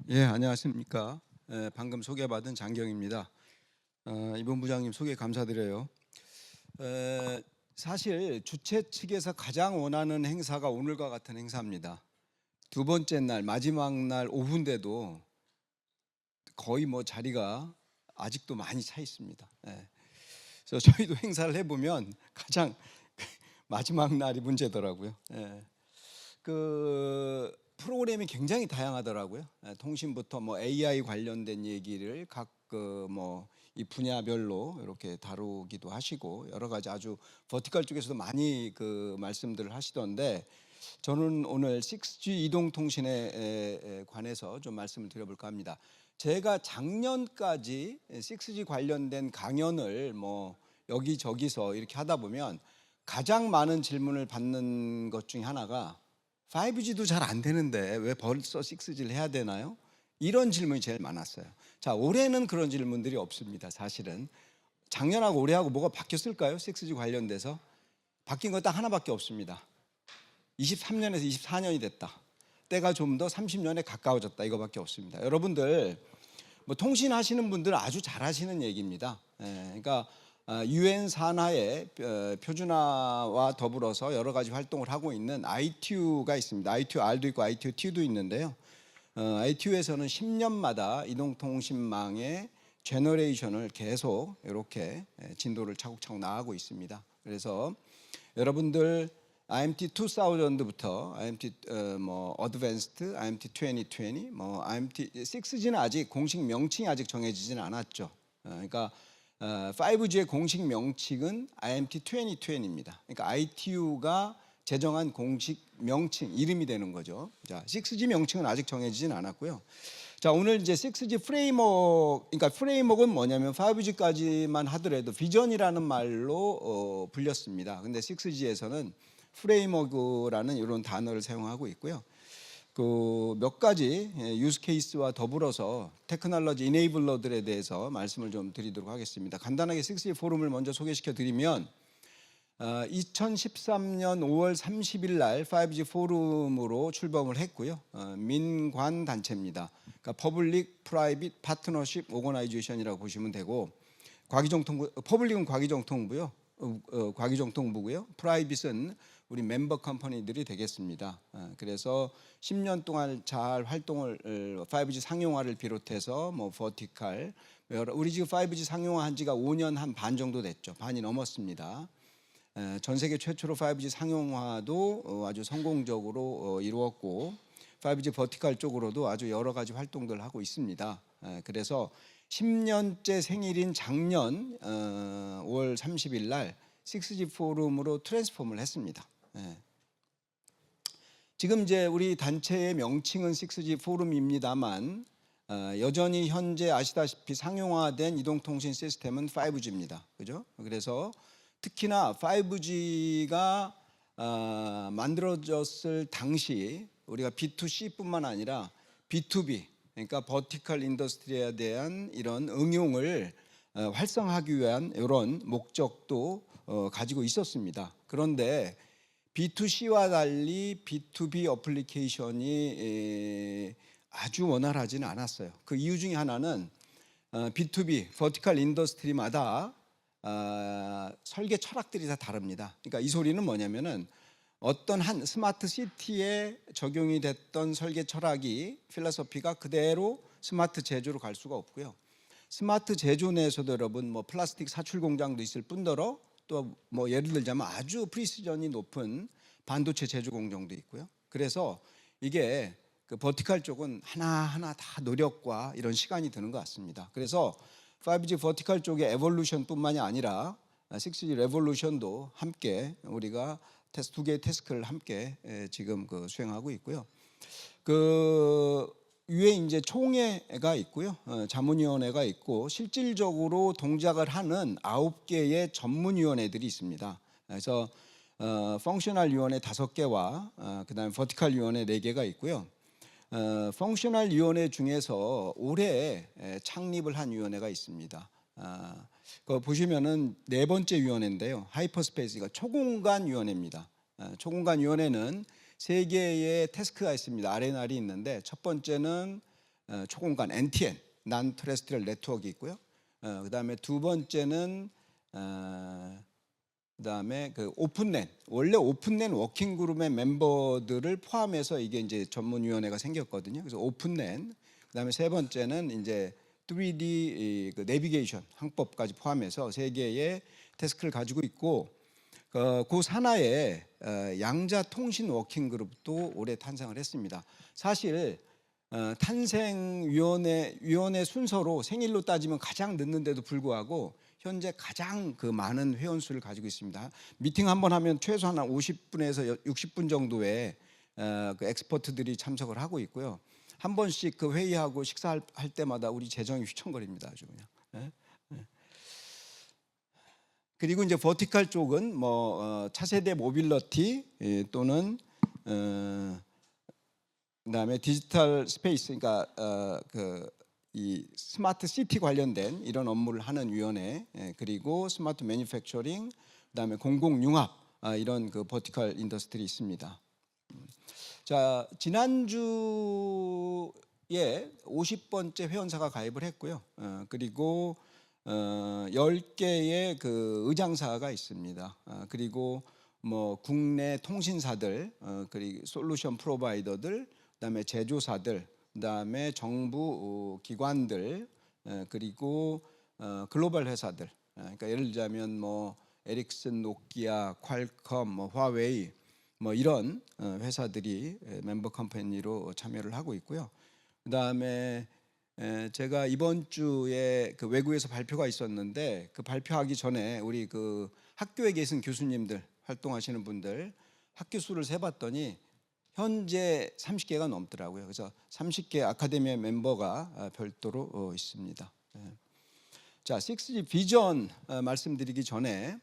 예, 안녕하십니까. 방금 소개받은 장경입니다. 이번 부장님 소개 감사드려요. 사실 주최 측에서 가장 원하는 행사가 오늘과 같은 행사입니다. 두 번째 날, 마지막 날 오후인데도 거의 뭐 자리가 아직도 많이 차 있습니다. 그래서 저희도 행사를 해보면 가장 마지막 날이 문제더라고요. 그 프로그램이 굉장히 다양하더라고요. 통신부터 뭐 AI 관련된 얘기를 각 이 분야별로 이렇게 다루기도 하시고 여러 가지 아주 버티컬 쪽에서도 많이 그 말씀들을 하시던데 저는 오늘 6G 이동통신에 관해서 좀 말씀을 드려볼까 합니다. 제가 작년까지 6G 관련된 강연을 뭐 여기저기서 이렇게 하다 보면 가장 많은 질문을 받는 것 중에 하나가 5G도 잘 안 되는데 왜 벌써 6G를 해야 되나요? 이런 질문이 제일 많았어요. 자, 올해는 그런 질문들이 없습니다. 사실은 작년하고 올해하고 뭐가 바뀌었을까요? 6G 관련돼서 바뀐 거 딱 하나밖에 없습니다. 23년에서 24년이 됐다. 때가 좀 더 30년에 가까워졌다. 이거밖에 없습니다. 여러분들 뭐 통신하시는 분들은 아주 잘하시는 얘기입니다. 그러니까 UN 산하의 표준화와 더불어서 여러 가지 활동을 하고 있는 ITU가 있습니다. ITU-R도 있고 ITU-T도 있는데요. ITU에서는 10년마다 이동통신망의 제너레이션을 계속 이렇게 진도를 차곡차곡 나가고 있습니다. 그래서 여러분들 IMT 2000부터 IMT Advanced, IMT 2020, IMT 6G는 아직 공식 명칭이 아직 정해지지는 않았죠. 그러니까 5G의 공식 명칭은 IMT 2020입니다. 그러니까 ITU가 제정한 공식 명칭, 이름이 되는 거죠. 자, 6G 명칭은 아직 정해지진 않았고요. 자, 오늘 이제 6G 프레임워크, 그러니까 프레임워크는 뭐냐면 5G까지만 하더라도 비전이라는 말로 불렸습니다. 근데 6G에서는 프레임워크라는 이런 단어를 사용하고 있고요. 그 몇 가지 유스 케이스와 더불어서 테크놀로지 이네이블러들에 대해서 말씀을 좀 드리도록 하겠습니다. 간단하게 6G 포럼을 먼저 소개시켜 드리면 2013년 5월 30일 날 5G 포럼으로 출범을 했고요. 민관 단체입니다. 그러니까 퍼블릭 프라이빗 파트너십 오거나이제이션이라고 보시면 되고 과기정통부, 퍼블릭은 과기정통부요. 과기정통부고요. 프라이빗은 우리 멤버 컴퍼니들이 되겠습니다. 그래서 10년 동안 잘 활동을 5G 상용화를 비롯해서 뭐 버티컬, 우리 지금 5G 상용화한 지가 5년 한 반 정도 됐죠. 반이 넘었습니다. 전 세계 최초로 5G 상용화도 아주 성공적으로 이루었고 5G 버티컬 쪽으로도 아주 여러 가지 활동들을 하고 있습니다. 그래서 10년째 생일인 작년 5월 30일 날 6G 포럼으로 트랜스폼을 했습니다. 지금 이제 우리 단체의 명칭은 6G 포럼입니다만 여전히 현재 아시다시피 상용화된 이동통신 시스템은 5G입니다. 그죠? 그래서 특히나 5G가 만들어졌을 당시 우리가 B2C뿐만 아니라 B2B, 그러니까 버티컬 인더스트리에 대한 이런 응용을 활성화하기 위한 이런 목적도 가지고 있었습니다. 그런데 B2C와 달리 B2B 어플리케이션이 아주 원활하지는 않았어요. 그 이유 중에 하나는 B2B, 버티컬 인더스트리마다 설계 철학들이 다 다릅니다. 그러니까 이 소리는 뭐냐면은 어떤 한 스마트 시티에 적용이 됐던 설계 철학이 필로소피가 그대로 스마트 제조로 갈 수가 없고요. 스마트 제조 내에서도 여러분 뭐 플라스틱 사출 공장도 있을 뿐더러 또 뭐 예를 들자면 아주 프리시전이 높은 반도체 제조 공장도 있고요. 그래서 이게 그 버티컬 쪽은 하나하나 다 노력과 이런 시간이 드는 것 같습니다. 그래서 5G 버티컬 쪽의 에볼루션뿐만이 아니라 6G 레볼루션도 함께 우리가 두 개의 태스크를 함께 지금 그 수행하고 있고요. 그 위에 이제 총회가 있고요, 자문위원회가 있고 실질적으로 동작을 하는 9개의 전문위원회들이 있습니다. 그래서 펑셔널 위원회 5개와 그다음에 버티컬 위원회 4개가 있고요. 펑셔널 위원회 중에서 올해 창립을 한 위원회가 있습니다. 그 보시면은 4번째 위원회인데요. 하이퍼스페이스가 초공간 위원회입니다. 초공간 위원회는 세 개의 태스크가 있습니다. R&R이 있는데 첫 번째는 초공간 NTN, Non Terrestrial Network이 있고요. 그다음에 두 번째는 그다음에 그 오픈랜, 원래 오픈랜 워킹 그룹의 멤버들을 포함해서 이게 이제 전문위원회가 생겼거든요. 그래서 오픈랜. 그다음에 세 번째는 이제 3D 그 내비게이션 항법까지 포함해서 세 개의 태스크를 가지고 있고, 그 산하에 양자 통신 워킹 그룹도 올해 탄생을 했습니다. 사실 탄생위원회 순서로 생일로 따지면 가장 늦는데도 불구하고 현재 가장 그 많은 회원 수를 가지고 있습니다. 미팅 한번 하면 최소한 50분에서 60분 정도의 그 엑스퍼트들이 참석을 하고 있고요. 한 번씩 그 회의하고 식사할 때마다 우리 재정이 휘청거립니다. 아주 그냥. 그리고 이제 버티컬 쪽은 뭐 차세대 모빌리티 또는 그다음에 디지털 스페이스, 그러니까 이 스마트 시티 관련된 이런 업무를 하는 위원회, 그리고 스마트 매니팩처링, 그다음에 공공융합, 이런 그 버티컬 인더스트리 있습니다. 자, 지난주에 50번째 회원사가 가입을 했고요. 그리고 10개의 그 의장사가 있습니다. 그리고 뭐 국내 통신사들, 그리고 솔루션 프로바이더들, 그다음에 제조사들, 그다음에 정부 기관들, 그리고 글로벌 회사들. 그러니까 예를 들자면 뭐 에릭슨, 노키아, 퀄컴, 뭐 화웨이, 뭐 이런 회사들이 멤버 컴퍼니로 참여를 하고 있고요. 그다음에 제가 이번 주에 그 외국에서 발표가 있었는데, 그 발표하기 전에 우리 그 학교에 계신 교수님들, 활동하시는 분들 학교 수를 세봤더니 현재 30개가 넘더라고요. 그래서 30개 아카데미의 멤버가 별도로 있습니다. 자, 6G 비전 말씀드리기 전에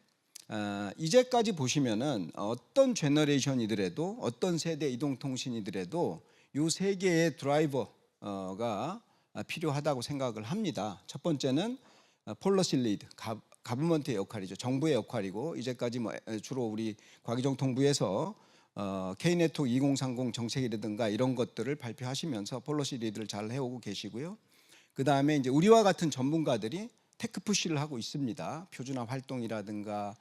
이제까지 보시면은 어떤 제너레이션이더라도, 어떤 세대 이동통신이더라도 이 세 개의 드라이버가 필요하다고 생각을 합니다. 첫 번째는 폴러시 리드, 가버먼트의 역할이죠. 정부의 역할이고, 이제까지 뭐 주로 우리 과기정통부에서 K네트워크 2030 정책이라든가 이런 것들을 발표하시면서 폴러시 리드를 잘 해오고 계시고요. 그 다음에 이제 우리와 같은 전문가들이 테크 푸시를 하고 있습니다. 표준화 활동이라든가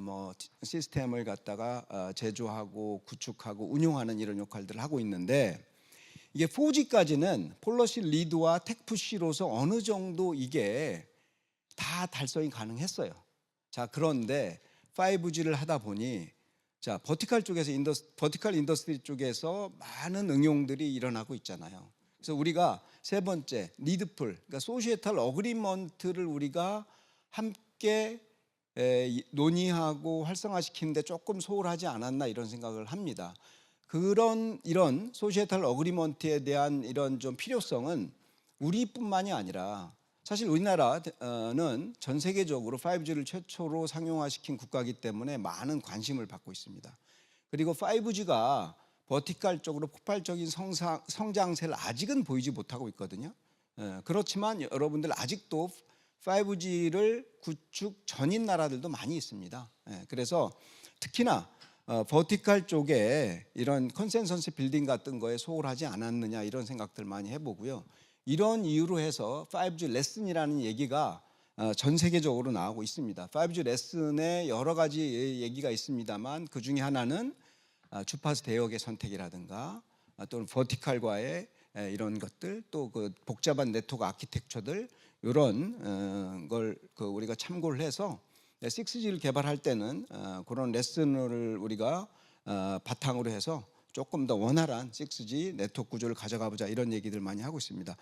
뭐 시스템을 갖다가 제조하고 구축하고 운용하는 이런 역할들을 하고 있는데, 이게 4G까지는 폴러시 리드와 테크 푸시로서 어느 정도 이게 다 달성이 가능했어요. 자, 그런데 5G를 하다 보니 자, 버티컬 쪽에서 버티컬 인더스트리 쪽에서 많은 응용들이 일어나고 있잖아요. 그래서 우리가 세 번째 니드풀, 그러니까 소시에탈 어그리먼트를 우리가 함께 논의하고 활성화시키는데 조금 소홀하지 않았나 이런 생각을 합니다. 이런 소시에탈 어그리먼트에 대한 이런 좀 필요성은 우리뿐만이 아니라 사실 우리나라는 전 세계적으로 5G를 최초로 상용화시킨 국가이기 때문에 많은 관심을 받고 있습니다. 그리고 5G가 버티컬적으로 폭발적인 성장세를 아직은 보이지 못하고 있거든요. 그렇지만 여러분들 아직도 5G를 구축 전인 나라들도 많이 있습니다. 그래서 특히나 버티컬 쪽에 이런 컨센서스 빌딩 같은 거에 소홀하지 않았느냐 이런 생각들 많이 해보고요. 이런 이유로 해서 5G 레슨이라는 얘기가 전 세계적으로 나오고 있습니다. 5G 레슨에 여러 가지 얘기가 있습니다만 그 중에 하나는 주파수 대역의 선택이라든가 또는 버티컬과의 이런 것들, 또 그 복잡한 네트워크 아키텍처들, 이런 걸 우리가 참고를 해서 6G를 개발할 때는 그런 레슨을 우리가 바탕으로 해서 조금 더 원활한 6G 네트워크 구조를 가져가 보자 이런 얘기들 많이 하고 있습니다.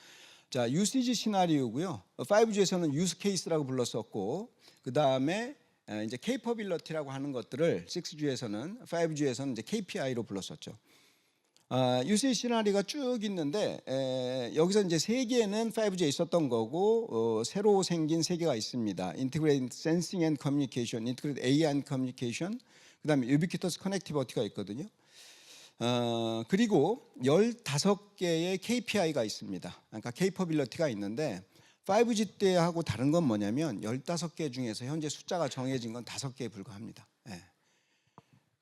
자, UCG 시나리오고요. 5G에서는 유스 케이스라고 불렀었고, 그 다음에 이제 케이퍼빌리티라고 하는 것들을 6G에서는, 5G에서는 이제 KPI로 불렀었죠. UCG 시나리오가 쭉 있는데 여기서 이제 세 개는 5G에 있었던 거고 새로 생긴 세 개가 있습니다. Integrated Sensing and Communication, Integrated AI and Communication, 그 다음에 Ubiquitous Connectivity가 있거든요. 그리고 15개의 KPI가 있습니다. 그러니까 Capability가 있는데 5G 때하고 다른 건 뭐냐면 15개 중에서 현재 숫자가 정해진 건 5개에 불과합니다.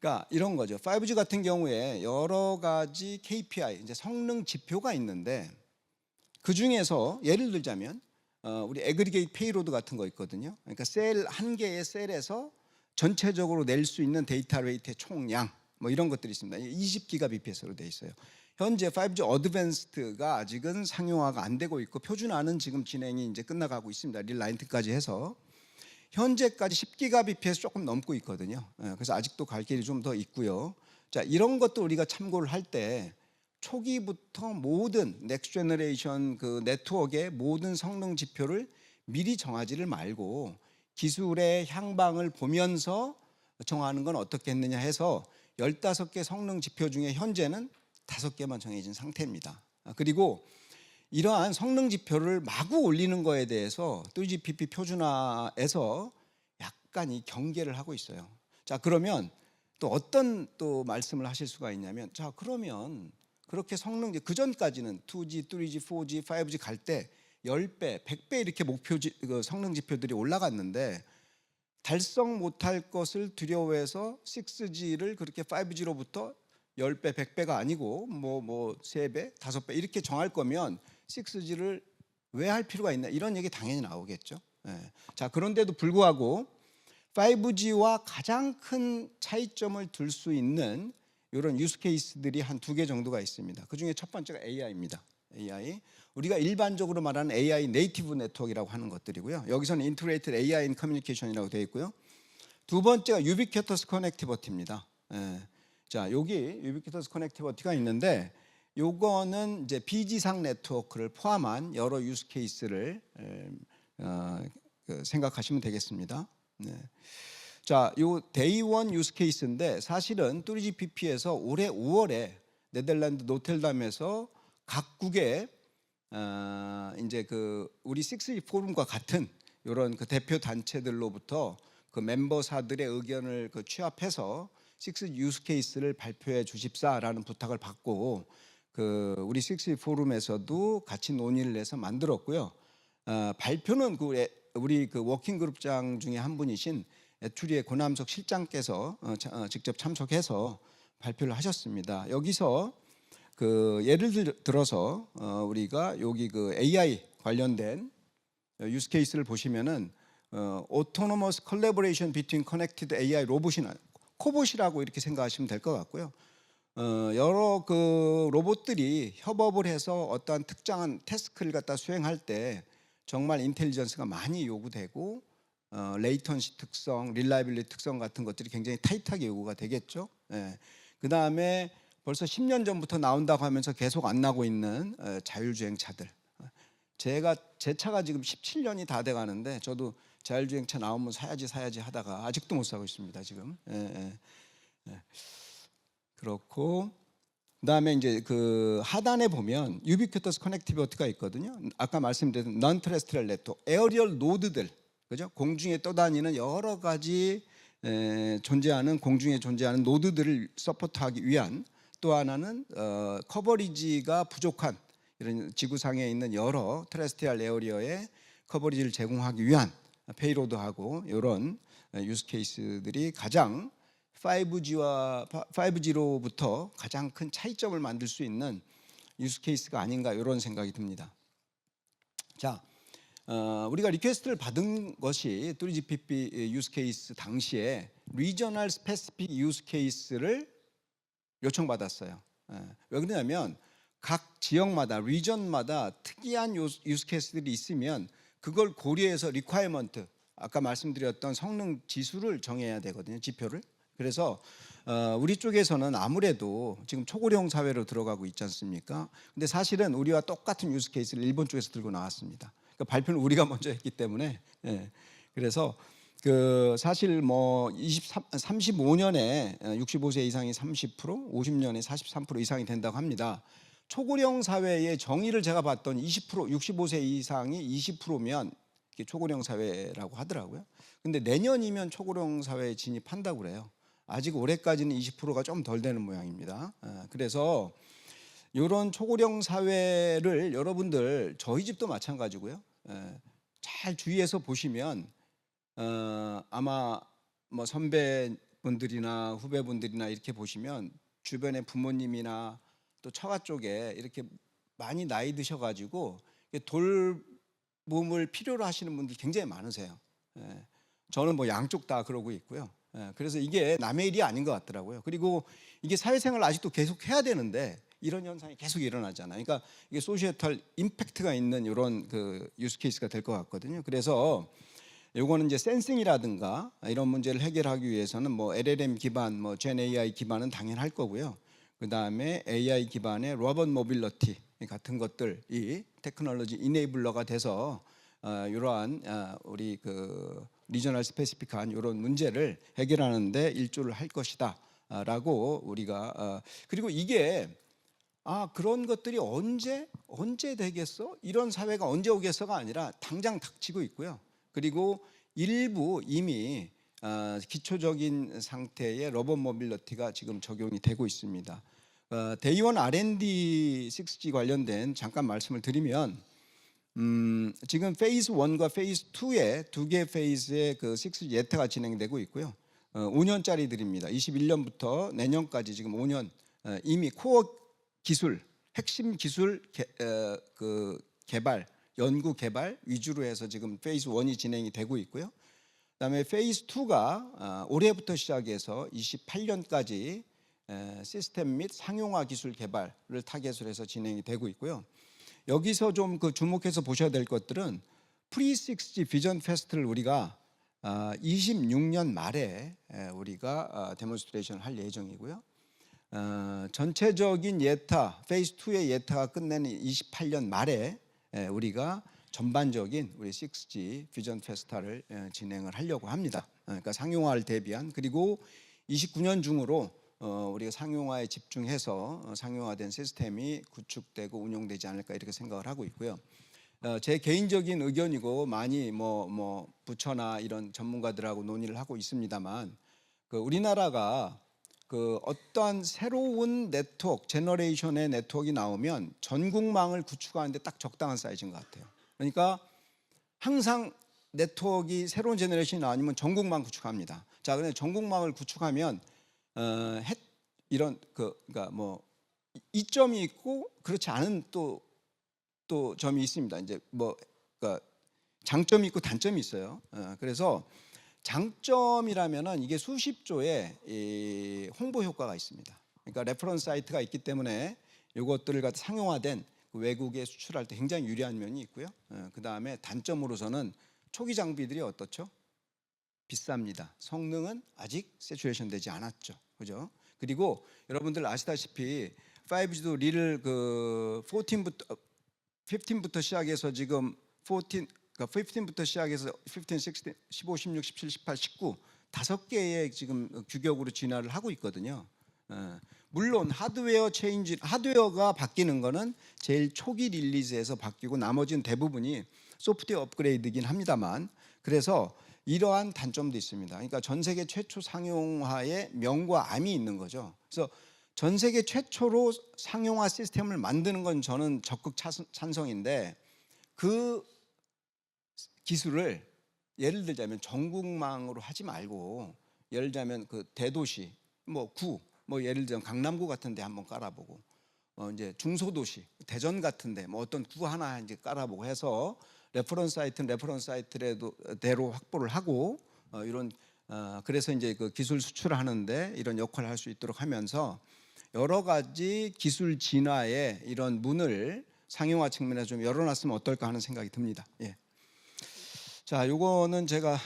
그러니까 이런 거죠. 5G 같은 경우에 여러 가지 KPI, 이제 성능 지표가 있는데 그 중에서 예를 들자면 우리 에그리게이트 페이로드 같은 거 있거든요. 그러니까 셀 한 개의 셀에서 전체적으로 낼 수 있는 데이터 레이트의 총량 뭐 이런 것들이 있습니다. 20기가bps로 돼 있어요. 현재 5G 어드밴스드가 아직은 상용화가 안 되고 있고 표준화는 지금 진행이 이제 끝나가고 있습니다. 릴라인트까지 해서 현재까지 10기가bps 조금 넘고 있거든요. 그래서 아직도 갈 길이 좀 더 있고요. 자, 이런 것도 우리가 참고를 할 때 초기부터 모든 넥스트 제너레이션 그 네트워크의 모든 성능 지표를 미리 정하지를 말고 기술의 향방을 보면서 정하는 건 어떻겠느냐 해서 15개 성능 지표 중에 현재는 5개만 정해진 상태입니다. 그리고 이러한 성능 지표를 마구 올리는 거에 대해서 3GPP 표준화에서 약간 이 경계를 하고 있어요. 자, 그러면 또 어떤 또 말씀을 하실 수가 있냐면, 자, 그러면 그렇게 성능, 그 전까지는 2G, 3G, 4G, 5G 갈 때 10배, 100배 이렇게 목표 성능 지표들이 올라갔는데 달성 못할 것을 두려워해서 6G를 그렇게 5G로부터 10배, 100배가 아니고 뭐 3배, 5배 이렇게 정할 거면 6G를 왜 할 필요가 있나 이런 얘기 당연히 나오겠죠. 자, 그런데도 불구하고 5G와 가장 큰 차이점을 둘 수 있는 이런 유스 케이스들이 한 2개 정도가 있습니다. 그 중에 첫 번째가 AI입니다. AI. 우리가 일반적으로 말하는 AI 네이티브 네트워크라고 하는 것들이고요. 여기서는 인트그레이티드 AI 인 커뮤니케이션이라고 되어 있고요. 두 번째가 유비퀴터스 커넥티비티입니다. 자, 여기 유비퀴터스 커넥티비티가 있는데 요거는 이제 비지상 네트워크를 포함한 여러 유스 케이스를 생각하시면 되겠습니다. 자, 요 데이원 유스 케이스인데 사실은 3GPP에서 올해 5월에 네덜란드 노텔담에서 각국의 이제 그 우리 6G 포럼과 같은 이런 그 대표 단체들로부터 그 멤버사들의 의견을 그 취합해서 6G 유스 케이스를 발표해 주십사라는 부탁을 받고 그 우리 6G 포럼에서도 같이 논의를 해서 만들었고요. 발표는 그 우리 그 워킹 그룹장 중에 한 분이신 에투리의 고남석 실장께서 직접 참석해서 발표를 하셨습니다. 여기서 그 예를 들어서 우리가 여기 그 AI 관련된 유스 케이스를 보시면은 Autonomous Collaboration Between Connected AI 로봇이나 코봇이라고 이렇게 생각하시면 될 것 같고요. 여러 그 로봇들이 협업을 해서 어떠한 특정한 태스크를 갖다 수행할 때 정말 인텔리전스가 많이 요구되고 레이턴시 특성, 릴라이빌리티 특성 같은 것들이 굉장히 타이트하게 요구가 되겠죠. 그 다음에 벌써 10년 전부터 나온다고 하면서 계속 안 나고 있는 자율주행차들. 제 차가 지금 17년이 다 돼가는데 저도 자율주행차 나오면 사야지 하다가 아직도 못 사고 있습니다. 지금. 그렇고 그다음에 이제 그 하단에 보면 유비퀴터스 커넥티비티가 있거든요. 아까 말씀드린 non terrestrial 네트워크, 에어리얼 노드들, 그죠? 공중에 떠다니는 여러 가지 공중에 존재하는 노드들을 서포트하기 위한 또 하나는 커버리지가 부족한 이런 지구상에 있는 여러 테레스트리얼 에어리어의 커버리지를 제공하기 위한 페이로드하고 이런 유스 케이스들이 가장 5G로부터 가장 큰 차이점을 만들 수 있는 유스 케이스가 아닌가 이런 생각이 듭니다. 자, 우리가 리퀘스트를 받은 것이 3GPP 유스 케이스 당시에 리저널 스페시픽 유스 케이스를 요청받았어요. 왜 그러냐면 각 지역마다 리전마다 특이한 유스 케이스들이 있으면 그걸 고려해서 리ኳ이어먼트 아까 말씀드렸던 성능 지수를 정해야 되거든요. 지표를. 그래서 우리 쪽에서는 아무래도 지금 초고령 사회로 들어가고 있지 않습니까? 근데 사실은 우리와 똑같은 유스 케이스를 일본 쪽에서 들고 나왔습니다. 그러니까 발표는 우리가 먼저 했기 때문에 그래서 그 사실 뭐 35년에 65세 이상이 30%, 50년에 43% 이상이 된다고 합니다. 초고령 사회의 정의를 제가 봤더니 20%, 65세 이상이 20%면 초고령 사회라고 하더라고요. 근데 내년이면 초고령 사회에 진입한다고 그래요. 아직 올해까지는 20%가 좀 덜 되는 모양입니다. 그래서 이런 초고령 사회를 여러분들 저희 집도 마찬가지고요. 잘 주의해서 보시면 아마 뭐 선배 분들이나 후배분들이나 이렇게 보시면 주변에 부모님이나 또 처가 쪽에 이렇게 많이 나이 드셔가지고 돌봄을 필요로 하시는 분들 굉장히 많으세요. 예. 저는 뭐 양쪽 다 그러고 있고요. 예. 그래서 이게 남의 일이 아닌 것 같더라고요. 그리고 이게 사회생활을 아직도 계속 해야 되는데 이런 현상이 계속 일어나잖아요. 그러니까 이게 소시에탈 임팩트가 있는 이런 그 유스 케이스가 될 것 같거든요. 그래서 요거는 이제 센싱이라든가 이런 문제를 해결하기 위해서는 뭐 LLM 기반, 뭐 Gen AI 기반은 당연할 거고요. 그 다음에 AI 기반의 로봇 모빌리티 같은 것들이 테크놀로지 이네이블러가 돼서 이러한 우리 그 리저널 스페시픽한 이런 문제를 해결하는데 일조를 할 것이다라고 우리가 그리고 이게 그런 것들이 언제 되겠어? 이런 사회가 언제 오겠어가 아니라 당장 닥치고 있고요. 그리고 일부 이미 기초적인 상태의 로봇 모빌리티가 지금 적용이 되고 있습니다. 데이원 R&D 6G 관련된 잠깐 말씀을 드리면 지금 페이즈 1과 페이즈 2의 두 개 페이즈의 그 6G 예타가 진행되고 있고요. 5년짜리들입니다. 21년부터 내년까지 지금 5년 이미 코어 기술, 핵심 기술 그 개발, 연구 개발 위주로 해서 지금 페이즈 1이 진행이 되고 있고요. 그다음에 페이즈 2가 올해부터 시작해서 28년까지 시스템 및 상용화 기술 개발을 타겟으로 해서 진행이 되고 있고요. 여기서 좀 그 주목해서 보셔야 될 것들은 프리6G 비전 페스트를 우리가 26년 말에 우리가 데몬스트레이션을 할 예정이고요. 전체적인 예타 페이즈 2의 예타가 끝내는 28년 말에 우리가 전반적인 우리 6G 비전 페스타를 진행을 하려고 합니다. 그러니까 상용화를 대비한 그리고 29년 중으로 우리가 상용화에 집중해서 상용화된 시스템이 구축되고 운영되지 않을까 이렇게 생각을 하고 있고요. 제 개인적인 의견이고 많이 뭐 부처나 이런 전문가들하고 논의를 하고 있습니다만 그 우리나라가 그 어떠한 새로운 네트워크 제너레이션의 네트워크가 나오면 전국망을 구축하는데 딱 적당한 사이즈인 것 같아요. 그러니까 항상 네트워크가 새로운 제너레이션이 나오면 전국망 구축합니다. 자, 그런데 전국망을 구축하면 이런 그러니까 뭐 이점이 있고 그렇지 않은 또 점이 있습니다. 이제 뭐 그러니까 장점이 있고 단점이 있어요. 그래서 장점이라면은 이게 수십 조의 이 홍보 효과가 있습니다. 그러니까 레퍼런스 사이트가 있기 때문에 이것들을 갖다 상용화된 외국에 수출할 때 굉장히 유리한 면이 있고요. 그 다음에 단점으로서는 초기 장비들이 어떻죠? 비쌉니다. 성능은 아직 세츄레이션 되지 않았죠. 그죠? 그리고 여러분들 아시다시피 5G도 리를 그 15부터 시작해서 지금 14 그러니까 15부터 시작해서 15, 16, 15, 16, 17, 18, 19 다섯 개의 지금 규격으로 진화를 하고 있거든요. 물론 하드웨어가 바뀌는 거는 제일 초기 릴리즈에서 바뀌고 나머지는 대부분이 소프트웨어 업그레이드긴 합니다만 그래서 이러한 단점도 있습니다. 그러니까 전 세계 최초 상용화의 명과 암이 있는 거죠. 그래서 전 세계 최초로 상용화 시스템을 만드는 건 저는 적극 찬성인데 그 기술을 예를 들자면 전국망으로 하지 말고 예를 들자면 그 대도시 뭐 예를 들면 강남구 같은 데 한번 깔아보고 이제 중소도시 대전 같은 데 뭐 어떤 구 하나 이제 깔아보고 해서 레퍼런스 사이트는 레퍼런스 사이트대로 확보를 하고 이런 그래서 이제 그 기술 수출을 하는데 이런 역할을 할 수 있도록 하면서 여러 가지 기술 진화의 이런 문을 상용화 측면에서 좀 열어놨으면 어떨까 하는 생각이 듭니다. 예. 자, 요거는 제가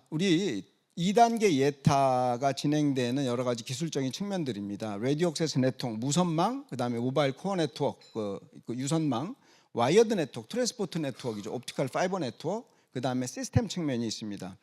우리 2단계 예타가 진행되는 여러 가지 기술적인 측면들입니다. 라디오 액세스 네트워크, 무선망, 그다음에 모바일 코어 네트워크, 그 유선망, 와이어드 네트워크, 트랜스포트 네트워크이죠. 옵티컬 파이버 네트워크, 그다음에 시스템 측면이 있습니다.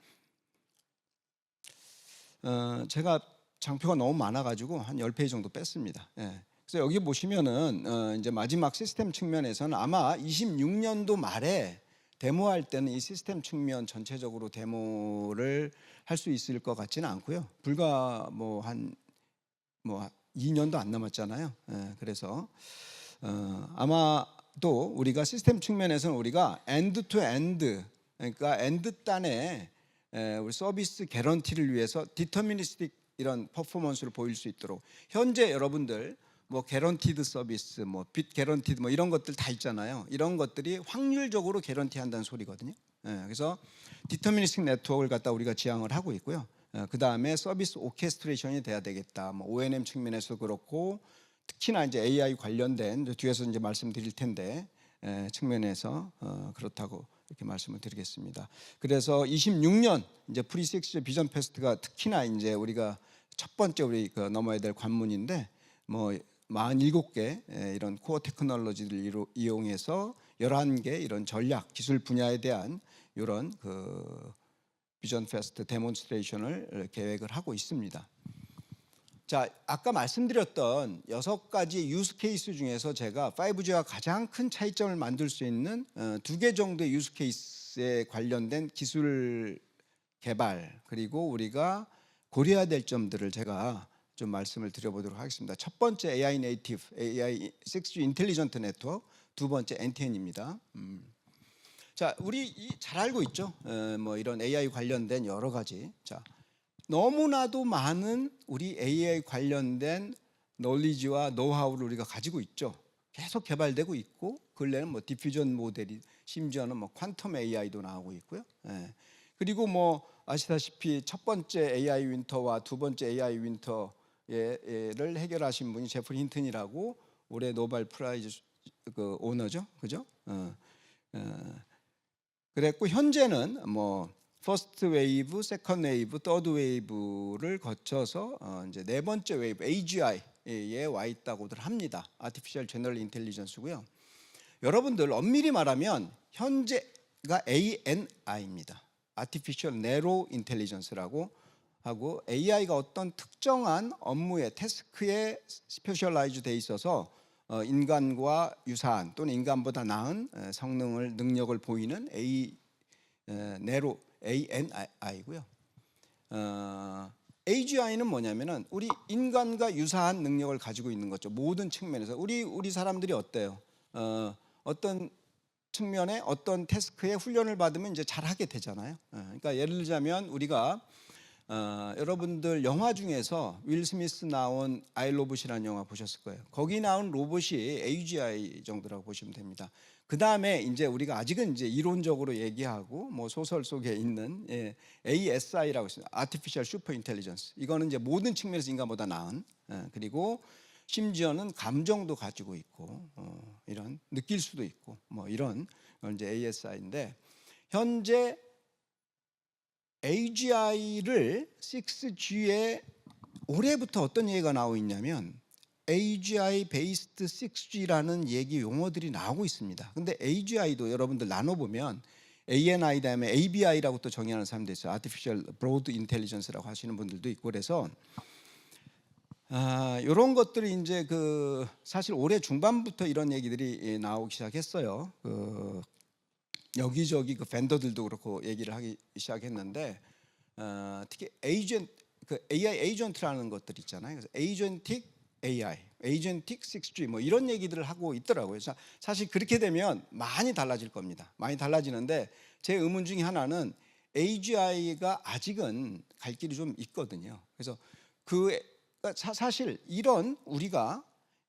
제가 장표가 너무 많아가지고 한 10페이지 정도 뺐습니다. 예. 그래서 여기 보시면은 이제 마지막 시스템 측면에서는 아마 26년도 말에 데모할 때는 이 시스템 측면 전체적으로 데모를 할 수 있을 것 같지는 않고요. 불과 뭐 2년도 안 남았잖아요. 예. 그래서 아마도 우리가 시스템 측면에서는 우리가 엔드 투 엔드 그러니까 엔드 단에 우리 서비스 개런티를 위해서 디터미니스틱 이런 퍼포먼스를 보일 수 있도록 현재 여러분들 뭐 개런티드 서비스, 뭐 빗 개런티드 뭐 이런 것들 다 있잖아요. 이런 것들이 확률적으로 개런티한다는 소리거든요. 그래서 디터미니스틱 네트워크를 갖다 우리가 지향을 하고 있고요. 그 다음에 서비스 오케스트레이션이 돼야 되겠다. 뭐 O&M 측면에서 그렇고 특히나 이제 AI 관련된 뒤에서 이제 말씀드릴 텐데 측면에서 그렇다고 이렇게 말씀을 드리겠습니다. 그래서 26년 이제 프리6 비전 페스트가 특히나 이제 우리가 첫 번째 우리 그 넘어야 될 관문인데 뭐 47개 이런 코어 테크놀로지를 이용해서 11개 이런 전략 기술 분야에 대한 이런 그 비전 페스트 데몬스트레이션을 계획을 하고 있습니다. 자, 아까 말씀드렸던 6가지 유스 케이스 중에서 제가 5G와 가장 큰 차이점을 만들 수 있는 2개 정도의 유스 케이스에 관련된 기술 개발 그리고 우리가 고려해야 될 점들을 제가 좀 말씀을 드려보도록 하겠습니다. 첫 번째 AI 네이티브, AI 6G 인텔리전트 네트워크, 두 번째 NTN입니다. 자, 우리 잘 알고 있죠. 뭐 이런 AI 관련된 여러 가지. 자, 너무나도 많은 우리 AI 관련된 논리지와 노하우를 우리가 가지고 있죠. 계속 개발되고 있고 근래는 뭐 디퓨전 모델이 심지어는 뭐 퀀텀 AI도 나오고 있고요. 그리고 뭐 아시다시피 첫 번째 AI 윈터와 두 번째 AI 윈터를 해결하신 분이 제프리 힌튼이라고 올해 노벨 프라이즈 그 오너죠, 그죠? 그랬고 현재는 뭐 퍼스트 웨이브, 세컨드 웨이브, 서드 웨이브를 거쳐서 이제 네 번째 웨이브 AGI에 와 있다고들 합니다. 아티피셜 제너럴 인텔리전스고요. 여러분들 엄밀히 말하면 현재가 ANI입니다. 아티피셜 내로 인텔리전스라고 하고 AI가 어떤 특정한 업무에 태스크에 스페셜라이즈 돼 있어서 인간과 유사한 또는 인간보다 나은 성능을 능력을 보이는 내로 ANI고요. AGI는 뭐냐면은 우리 인간과 유사한 능력을 가지고 있는 거죠. 모든 측면에서 우리 사람들이 어때요? 어떤 측면에 어떤 태스크에 훈련을 받으면 이제 잘하게 되잖아요. 그러니까 예를 들자면 우리가 여러분들 영화 중에서 윌 스미스 나온 아이 로봇이라는 영화 보셨을 거예요. 거기 나온 로봇이 AGI 정도라고 보시면 됩니다. 그 다음에 이제 우리가 아직은 이제 이론적으로 얘기하고 뭐 소설 속에 있는 ASI라고 있습니다. Artificial Super Intelligence. 이거는 이제 모든 측면에서 인간보다 나은 그리고 심지어는 감정도 가지고 있고 이런 느낄 수도 있고 뭐 이런 이제 ASI인데 현재 AGI를 6G에 올해부터 어떤 얘기가 나오고 있냐면 AGI 베이스드 6G라는 얘기 용어들이 나오고 있습니다. 근데 AGI도 여러분들 나눠보면 ANI 다음에 ABI라고 또 정의하는 사람도 있어요. Artificial Broad Intelligence라고 하시는 분들도 있고 그래서 이런 것들이 이제 그 사실 올해 중반부터 이런 얘기들이 나오기 시작했어요. 여기저기 그 벤더들도 그렇고 얘기를 하기 시작했는데 특히 AI 에이전트라는 것들 있잖아요. 그래서 에이전틱 AI, 에이전틱 6G 뭐 이런 얘기들을 하고 있더라고요. 사실 그렇게 되면 많이 달라질 겁니다. 많이 달라지는데 제 의문 중에 하나는 AGI가 아직은 갈 길이 좀 있거든요. 그래서 사실 이런 우리가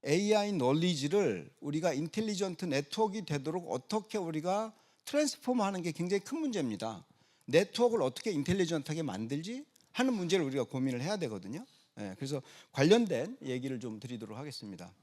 AI 논리지를 우리가 인텔리전트 네트워크가 되도록 어떻게 우리가 트랜스폼하는 게 굉장히 큰 문제입니다. 네트워크를 어떻게 인텔리전트하게 만들지 하는 문제를 우리가 고민을 해야 되거든요. 그래서 관련된 얘기를 좀 드리도록 하겠습니다.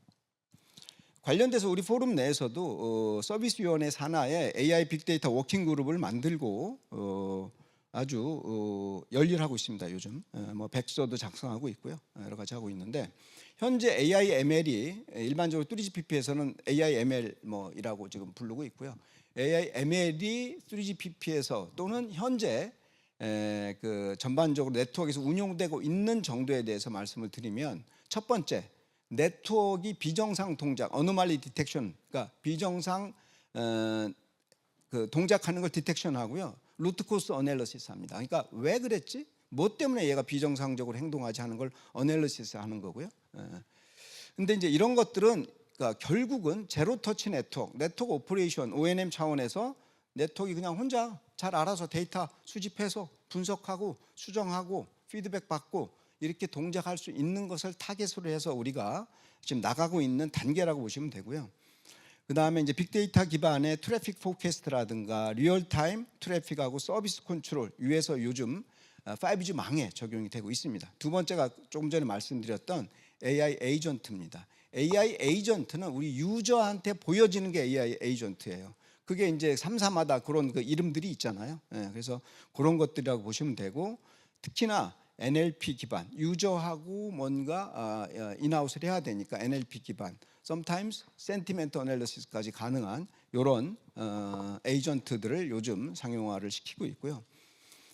관련돼서 우리 포럼 내에서도 서비스위원회 산하에 AI 빅데이터 워킹 그룹을 만들고 아주 열일하고 있습니다. 요즘 뭐 백서도 작성하고 있고요. 여러 가지 하고 있는데 현재 AI ML이 일반적으로 3GPP에서는 AI ML 뭐이라고 지금 부르고 있고요. AI ML이 3GPP에서 또는 현재 그 전반적으로 네트워크에서 운용되고 있는 정도에 대해서 말씀을 드리면 첫 번째 네트워크 비정상 동작, 어노말리 디텍션, 그러니까 비정상 그 동작하는 걸 디텍션하고요. 루트 코스 어널리시스 합니다. 그러니까 왜 그랬지? 뭐 때문에 얘가 비정상적으로 행동하지 하는 걸 어널리시스 하는 거고요. 근데 이제 이런 것들은 그러니까 결국은 제로 터치 네트워크 오퍼레이션 O&M 차원에서 네트워크가 그냥 혼자 잘 알아서 데이터 수집해서 분석하고 수정하고 피드백 받고 이렇게 동작할 수 있는 것을 타겟으로 해서 우리가 지금 나가고 있는 단계라고 보시면 되고요. 그 다음에 이제 빅데이터 기반의 트래픽 포캐스트라든가 리얼타임 트래픽하고 서비스 컨트롤 위에서 요즘 5G 망에 적용이 되고 있습니다. 두 번째가 조금 전에 말씀드렸던 AI 에이전트입니다. AI 에이전트는 우리 유저한테 보여지는 게 AI 에이전트예요. 그게 이제 3사마다 그런 그 이름들이 있잖아요. 그래서 그런 것들이라고 보시면 되고, 특히나 NLP 기반, 유저하고 뭔가 인아웃을 해야 되니까 NLP 기반, sometimes sentiment analysis까지 가능한 이런 에이전트들을 요즘 상용화를 시키고 있고요.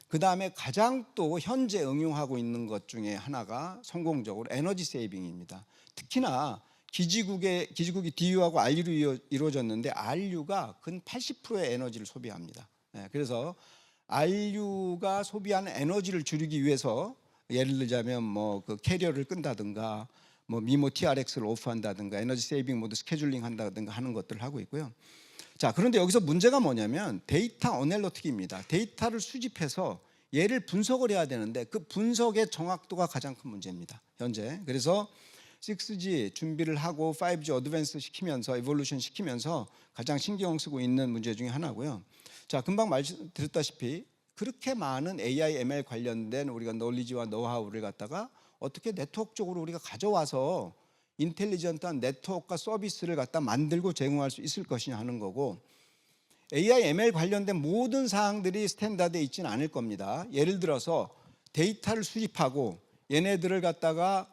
그 다음에 가장 또 현재 응용하고 있는 것 중에 하나가 성공적으로 에너지 세이빙입니다. 특히나 기지국이 DU하고 RU로 이루어졌는데 RU가 근 80%의 에너지를 소비합니다. 그래서 RU가 소비하는 에너지를 줄이기 위해서 예를 들자면 뭐 그 캐리어를 끈다든가 뭐 미모 TRX를 오프한다든가 에너지 세이빙 모드 스케줄링 한다든가 하는 것들을 하고 있고요. 자, 그런데 여기서 문제가 뭐냐면 데이터 어널리틱입니다. 데이터를 수집해서 얘를 분석을 해야 되는데 그 분석의 정확도가 가장 큰 문제입니다, 현재. 그래서 6G 준비를 하고 5G 어드밴스 시키면서 이볼루션 시키면서 가장 신경 쓰고 있는 문제 중에 하나고요. 자, 금방 말씀드렸다시피 그렇게 많은 AI, ML 관련된 우리가 논리지와 노하우를 갖다가 어떻게 네트워크 쪽으로 우리가 가져와서 인텔리전트한 네트워크와 서비스를 갖다 만들고 제공할 수 있을 것이냐 하는 거고, AI, ML 관련된 모든 사항들이 스탠다드에 있지는 않을 겁니다. 예를 들어서 데이터를 수집하고 얘네들을 갖다가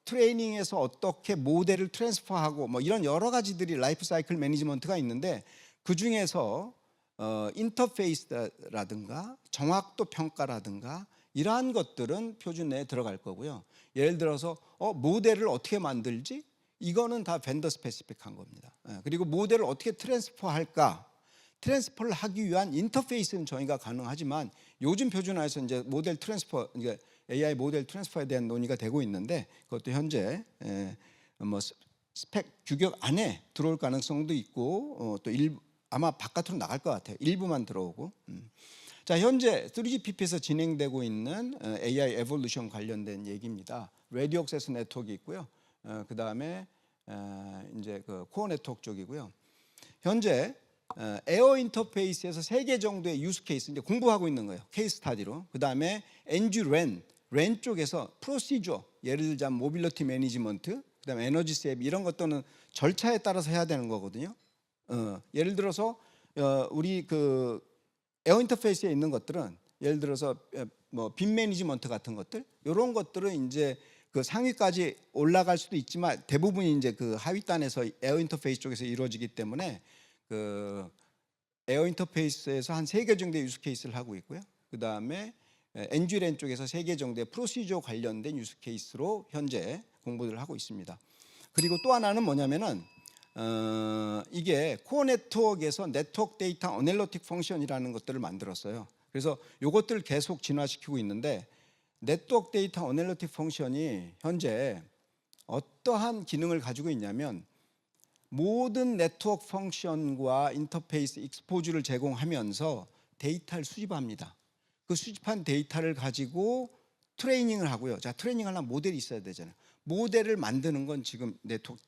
트레이닝에서 어떻게 모델을 트랜스퍼하고 뭐 이런 여러 가지들이 라이프 사이클 매니지먼트가 있는데, 그 중에서 인터페이스라든가 정확도 평가라든가 이러한 것들은 표준 내에 들어갈 거고요. 예를 들어서 모델을 어떻게 만들지? 이거는 다 벤더 스페시픽한 겁니다. 그리고 모델을 어떻게 트랜스퍼할까? 트랜스퍼를 하기 위한 인터페이스는 저희가 가능하지만 요즘 표준화에서 이제 모델 트랜스퍼, 이제 AI 모델 트랜스퍼에 대한 논의가 되고 있는데 그것도 현재 뭐 스펙 규격 안에 들어올 가능성도 있고 또 아마 바깥으로 나갈 것 같아요. 일부만 들어오고. 자, 현재 3GPP에서 진행되고 있는 AI 에볼루션 관련된 얘기입니다. 레디오 액세스 네트워크 있고요. 그 다음에 이제 그 코어 네트워크 쪽이고요. 현재 에어 인터페이스에서 3개 정도의 유스 케이스 이제 공부하고 있는 거예요. 케이스 스타디로. 그 다음에 NG 랜 쪽에서 프로시저, 예를 들자면 모빌리티 매니지먼트, 그 다음에 에너지 세이브 이런 것들은 절차에 따라서 해야 되는 거거든요. 예를 들어서 우리 그 에어 인터페이스에 있는 것들은 예를 들어서 뭐 빔 매니지먼트 같은 것들, 이런 것들은 이제 그 상위까지 올라갈 수도 있지만 대부분이 이제 그 하위단에서 에어 인터페이스 쪽에서 이루어지기 때문에 그 에어 인터페이스에서 한 3개 정도의 유스 케이스를 하고 있고요. 그 다음에 NG랜 쪽에서 3개 정도의 프로시저 관련된 유스 케이스로 현재 공부를 하고 있습니다. 그리고 또 하나는 뭐냐면은 이게 코어 네트워크에서 네트워크 데이터 어널리틱 펑션이라는 것들을 만들었어요. 그래서 이것들을 계속 진화시키고 있는데, 네트워크 데이터 어널리틱 펑션이 현재 어떠한 기능을 가지고 있냐면 모든 네트워크 펑션과 인터페이스 익스포즈를 제공하면서 데이터를 수집합니다. 그 수집한 데이터를 가지고 트레이닝을 하고요. 자, 트레이닝 하려면 모델이 있어야 되잖아요. 모델을 만드는 건 지금 네트워크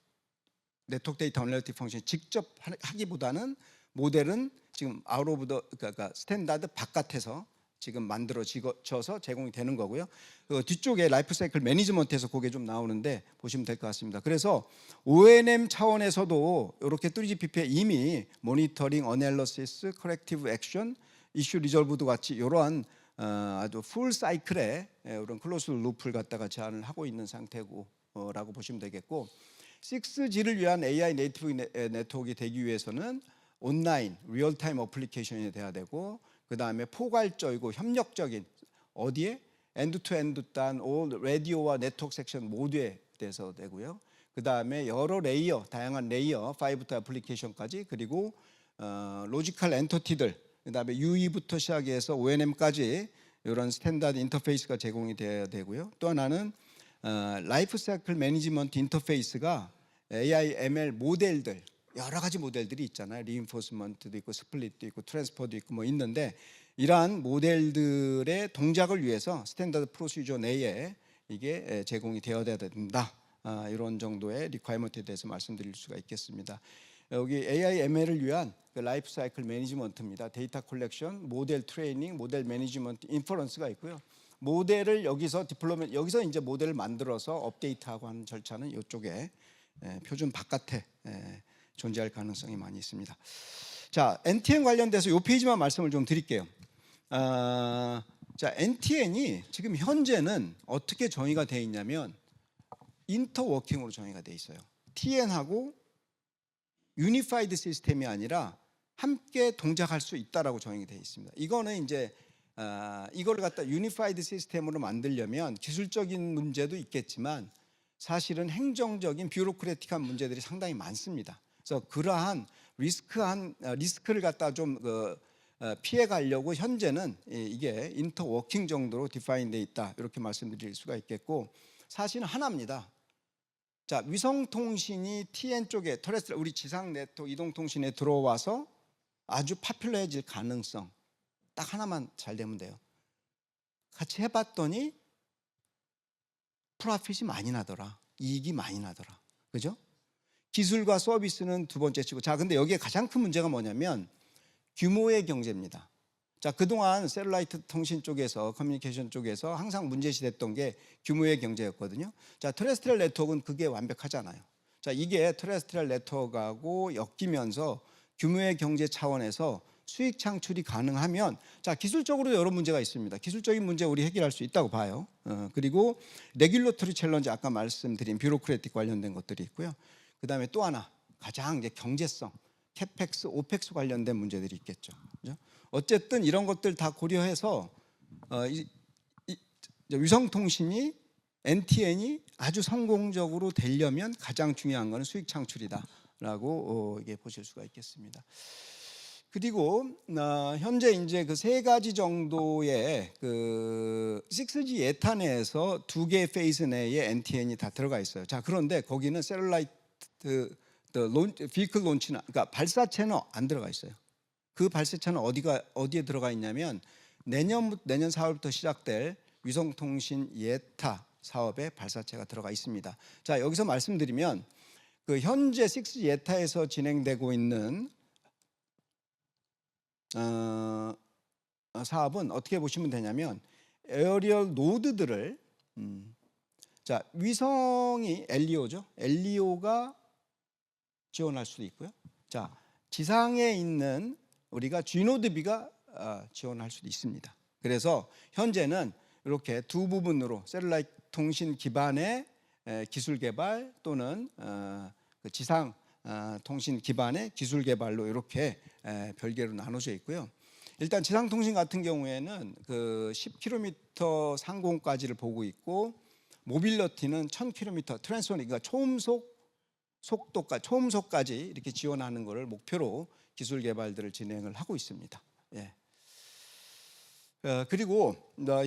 데이터 어널리틱 펑션이 직접 하기보다는 모델은 지금 아웃 오브 더 그러니까 스탠다드 바깥에서 지금 만들어져서 제공이 되는 거고요. 그 뒤쪽에 라이프 사이클 매니지먼트에서 그게 좀 나오는데 보시면 될 것 같습니다. 그래서 O&M 차원에서도 이렇게 3GPP에 이미 모니터링, 어널리시스, 커렉티브 액션, 이슈 리졸브도 같이 이러한 아주 풀 사이클의 이런 클로즈 루프를 갖다가 제안을 하고 있는 상태고 라고 보시면 되겠고, 6G를 위한 AI 네이티브 네트워크가 되기 위해서는 온라인, 리얼타임 어플리케이션이 돼야 되고, 그 다음에 포괄적이고 협력적인 어디에? 엔드-투-엔드 단 라디오와 네트워크 섹션 모두에 대해서 되고요. 그 다음에 여러 레이어, 다양한 레이어, 5부 애플리케이션까지, 그리고 로지컬 엔터티들, 그 다음에 UE부터 시작해서 O&M까지 이런 스탠다드 인터페이스가 제공이 돼야 되고요. 또 하나는 라이프 사이클 매니지먼트 인터페이스가 AI, ML 모델들, 여러 가지 모델들이 있잖아요. 리인포스먼트도 있고 스플릿도 있고 트랜스퍼도 있고 뭐 있는데 이러한 모델들의 동작을 위해서 스탠다드 프로시저 내에 이게 제공이 되어야 된다. 이런 정도의 리퀘어먼트에 대해서 말씀드릴 수가 있겠습니다. 여기 AI ML을 위한 그 라이프 사이클 매니지먼트입니다. 데이터 컬렉션, 모델 트레이닝, 모델 매니지먼트, 인퍼런스가 있고요. 모델을 여기서 디플로메 여기서 이제 모델을 만들어서 업데이트하고 하는 절차는 이쪽에 표준 바깥에 존재할 가능성이 많이 있습니다. 자, NTN 관련돼서 이 페이지만 말씀을 좀 드릴게요. 자, NTN이 지금 현재는 어떻게 정의가 되어 있냐면 인터워킹으로 정의가 되어 있어요. TN하고 유니파이드 시스템이 아니라 함께 동작할 수 있다라고 정의가 되어 있습니다. 이거는 이제 이걸 갖다 유니파이드 시스템으로 만들려면 기술적인 문제도 있겠지만 사실은 행정적인 뷰로크래틱한 문제들이 상당히 많습니다. 그래서 그러한 리스크를 갖다 좀 피해 가려고 현재는 이게 인터워킹 정도로 디파인되어 있다 이렇게 말씀드릴 수가 있겠고 사실은 하나입니다. 자, 위성통신이 TN 쪽에 터레스트리얼 우리 지상 네트워크 이동통신에 들어와서 아주 파퓰러해질 가능성 딱 하나만 잘 되면 돼요. 같이 해봤더니 프로핏이 많이 나더라. 이익이 많이 나더라. 그죠? 기술과 서비스는 두 번째 치고 자, 근데 여기에 가장 큰 문제가 뭐냐면 규모의 경제입니다. 자, 그동안 셀룰라이트 통신 쪽에서 커뮤니케이션 쪽에서 항상 문제시됐던 게 규모의 경제였거든요. 자, 테레스트리얼 네트워크는 그게 완벽하잖아요. 자, 이게 테레스트리얼 네트워크하고 엮이면서 규모의 경제 차원에서 수익 창출이 가능하면 자, 기술적으로 여러 문제가 있습니다. 기술적인 문제 우리 해결할 수 있다고 봐요. 그리고 레귤러토리 챌린지 아까 말씀드린 뷰로크래틱 관련된 것들이 있고요. 그다음에 또 하나 가장 이제 경제성, 캐펙스, 오펙스 관련된 문제들이 있겠죠. 그죠? 어쨌든 이런 것들 다 고려해서 위성통신이 NTN이 아주 성공적으로 되려면 가장 중요한 것은 수익 창출이다라고 이게 보실 수가 있겠습니다. 그리고 현재 이제 그 세 가지 정도의 그 6G 예탄에서 두 개의 페이즈 내에 NTN이 다 들어가 있어요. 자, 그런데 거기는 셀룰라이트 비클 론치나 그러니까 발사체는 안 들어가 있어요. 그 발사체는 어디에 들어가 있냐면 내년 4월부터 시작될 위성통신 예타 사업에 발사체가 들어가 있습니다. 자, 여기서 말씀드리면 그 현재 6G 예타에서 진행되고 있는 사업은 어떻게 보시면 되냐면 에어리얼 노드들을 자, 위성이 LEO죠. LEO가 지원할 수도 있고요. 자, 지상에 있는 우리가 G노드비가 지원할 수도 있습니다. 그래서 현재는 이렇게 두 부분으로 셀룰라이트 통신 기반의 기술 개발 또는 지상 통신 기반의 기술 개발로 이렇게 별개로 나눠져 있고요. 일단 지상 통신 같은 경우에는 그 10km 상공까지를 보고 있고 모빌리티는 1000km 트랜스포니 그러니까 초음속까지 이렇게 지원하는 것을 목표로 기술 개발들을 진행을 하고 있습니다. 예. 그리고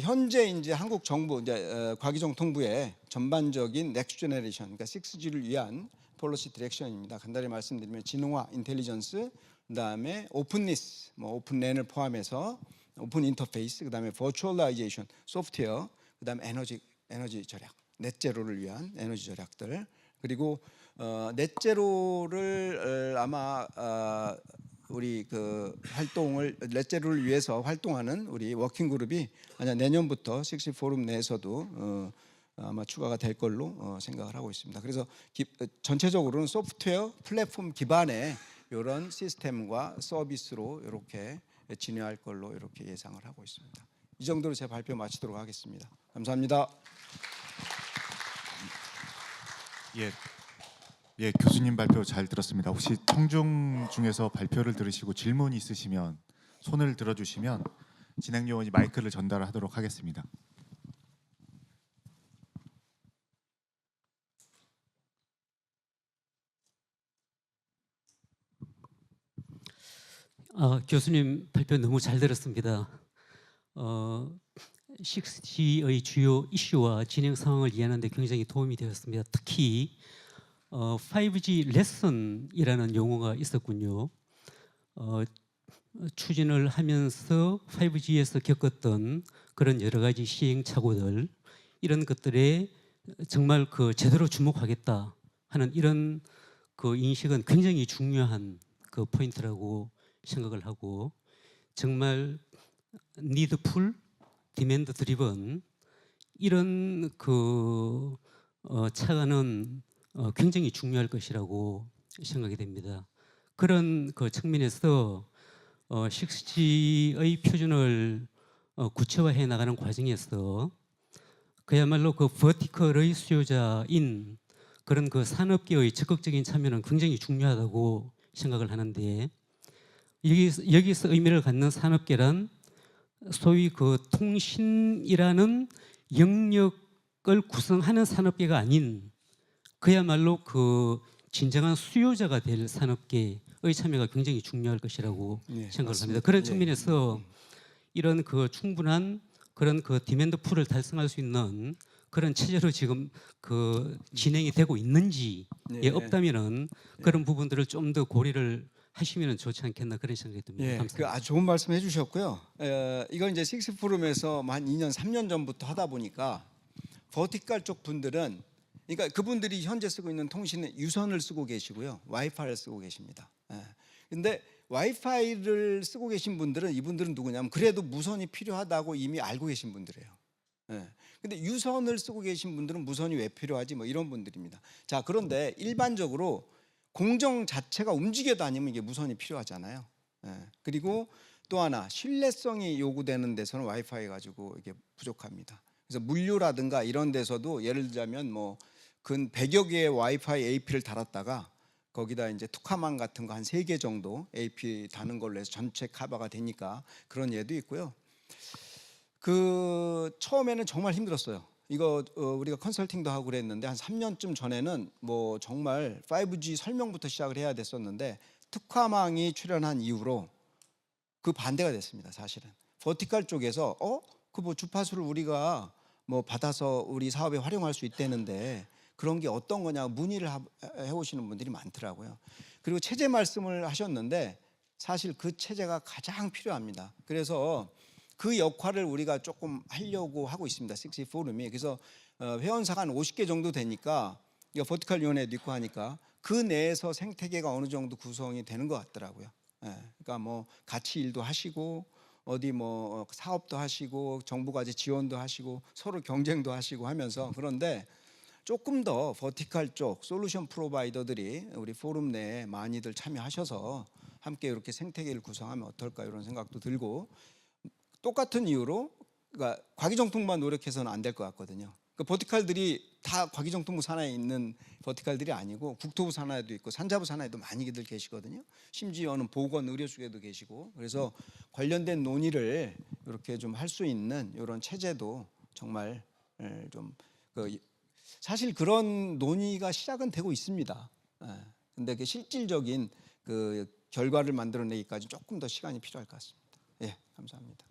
현재 이제 한국 정부 이제 과기정통부의 전반적인 넥스트 제너레이션 그러니까 6G를 위한 폴리시 디렉션입니다. 간단히 말씀드리면 진흥화, 인텔리전스, 그다음에 오픈니스, 뭐 오픈랜을 포함해서 오픈 인터페이스, 그다음에 버추얼라이제이션, 소프트웨어, 그다음에 에너지 절약, 넷제로를 위한 에너지 절약들 그리고 넷제로를 아마 우리 그 활동을 넷제로를 위해서 활동하는 우리 워킹 그룹이 내년부터 6G 포럼 내에서도 아마 추가가 될 걸로 생각을 하고 있습니다. 그래서 전체적으로는 소프트웨어 플랫폼 기반의 이런 시스템과 서비스로 이렇게 진화할 걸로 이렇게 예상을 하고 있습니다. 이 정도로 제 발표 마치도록 하겠습니다. 감사합니다. 예, 교수님 발표 잘 들었습니다. 혹시 청중 중에서 발표를 들으시고 질문 있으시면 손을 들어주시면 진행 요원이 마이크를 전달하도록 하겠습니다. 교수님 발표 너무 잘 들었습니다. 6G의 주요 이슈와 진행 상황을 이해하는 데 굉장히 도움이 되었습니다. 특히 5G 레슨이라는 용어가 있었군요. 추진을 하면서 5G에서 겪었던 그런 여러 가지 시행착오들 이런 것들에 정말 그 제대로 주목하겠다 하는 이런 그 인식은 굉장히 중요한 그 포인트라고 생각을 하고 정말 니드풀, 디맨드 드리븐 이런 그 차가는 굉장히 중요할 것이라고 생각이 됩니다. 그런 그 측면에서 6G의 표준을 구체화해 나가는 과정에서 그야말로 그 버티컬의 수요자인 그런 그 산업계의 적극적인 참여는 굉장히 중요하다고 생각을 하는데 여기서 의미를 갖는 산업계란 소위 그 통신이라는 영역을 구성하는 산업계가 아닌 그야말로 그 진정한 수요자가 될 산업계의 참여가 굉장히 중요할 것이라고 네, 생각을 맞습니다. 합니다. 그런 예. 측면에서 이런 그 충분한 그런 그 디맨드 풀을 달성할 수 있는 그런 체제로 지금 그 진행이 되고 있는지에 예. 없다면은 그런 부분들을 좀 더 고려를 하시면 좋지 않겠나 그런 생각이 듭니다. 예, 그 감사합니다. 아주 좋은 말씀 해주셨고요. 이걸 이제 식스 포럼에서 한 2년, 3년 전부터 하다 보니까 버티컬 쪽 분들은 그러니까 그분들이 현재 쓰고 있는 통신은 유선을 쓰고 계시고요, 와이파이를 쓰고 계십니다. 근데 와이파이를 쓰고 계신 분들은 이분들은 누구냐면 그래도 무선이 필요하다고 이미 알고 계신 분들이에요. 근데 유선을 쓰고 계신 분들은 무선이 왜 필요하지? 뭐 이런 분들입니다. 자, 그런데 일반적으로 공정 자체가 움직여 다니면 이게 무선이 필요하잖아요. 그리고 또 하나 신뢰성이 요구되는 데서는 와이파이 가지고 이게 부족합니다. 그래서 물류라든가 이런 데서도 예를 들자면 뭐 근 100여 개의 와이파이 AP를 달았다가 거기다 이제 투카망 같은 거 한 3개 정도 AP 다는 걸로 해서 전체 커버가 되니까 그런 예도 있고요. 그 처음에는 정말 힘들었어요. 이거 우리가 컨설팅도 하고 그랬는데 한 3년쯤 전에는 뭐 정말 5G 설명부터 시작을 해야 됐었는데 특화망이 출현한 이후로 그 반대가 됐습니다. 사실은 버티컬 쪽에서 그 뭐 주파수를 우리가 뭐 받아서 우리 사업에 활용할 수 있다는데 그런 게 어떤 거냐 문의를 해오시는 분들이 많더라고요. 그리고 체제 말씀을 하셨는데 사실 그 체제가 가장 필요합니다. 그래서 그 역할을 우리가 조금 하려고 하고 있습니다. 6G 포럼이. 그래서 회원사가 한 50개 정도 되니까 버티컬 위원회도 있고 하니까 그 내에서 생태계가 어느 정도 구성이 되는 것 같더라고요. 그러니까 뭐 같이 일도 하시고 어디 뭐 사업도 하시고 정부까지 지원도 하시고 서로 경쟁도 하시고 하면서 그런데 조금 더 버티컬 쪽 솔루션 프로바이더들이 우리 포럼 내에 많이들 참여하셔서 함께 이렇게 생태계를 구성하면 어떨까 이런 생각도 들고 똑같은 이유로 그러니까 과기정통부만 노력해서는 안 될 것 같거든요. 그 버티컬들이 다 과기정통부 산하에 있는 버티컬들이 아니고 국토부 산하에도 있고 산자부 산하에도 많이들 계시거든요. 심지어는 보건 의료 쪽에도 계시고 그래서 관련된 논의를 이렇게 좀 할 수 있는 이런 체제도 정말 좀 사실 그런 논의가 시작은 되고 있습니다. 근데 그 실질적인 그 결과를 만들어내기까지 조금 더 시간이 필요할 것 같습니다. 예, 감사합니다.